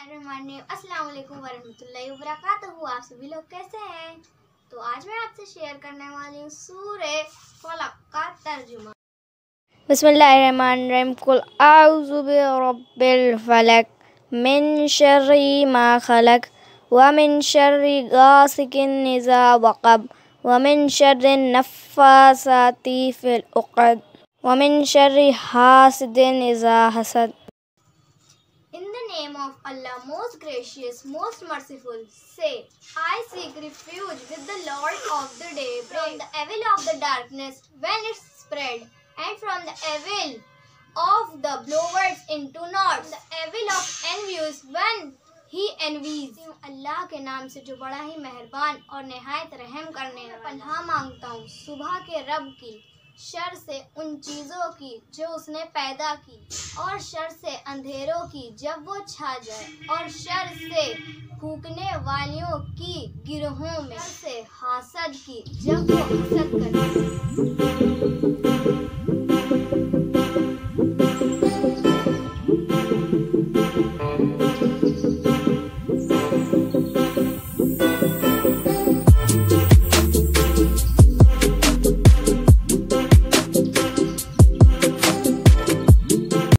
अस्सलाम वालेकुम वरहमतुल्लाहि वबरकातुहू। आप सभी लोग कैसे हैं? तो आज मैं आपसे शेयर करने वाली हूँ सूरे फलक का तर्जुमा। बिस्मिल्लाहिर्रहमानिर्रहीम। कुल आऊज़ु बिरब्बिल फलक मिन शर्रि मा खलक व मिन शर्रि गासिकिन इज़ा वक़ब व मिन शर्रि नफ़्फ़ासाति फ़िल उक़द व मिन शर्रि हासिदिन इज़ा हसद। In the name of Allah, most gracious, most merciful, say, I seek refuge with the Lord of the day, from the evil of the darkness when it spread, and from the evil of the blowers into knots, the evil of envious when he envies. अल्लाह के नाम से जो बड़ा ही मेहरबान और निहायत रहम करने वाला। पनाह मांगता हूँ सुबह के रब की, शर से उन चीज़ों की जो उसने पैदा की, और शर से अंधेरों की जब वो छा जाए, और शर से फूकने वालियों की गिरोहों में, शर से हासद की जब वो हसद करे।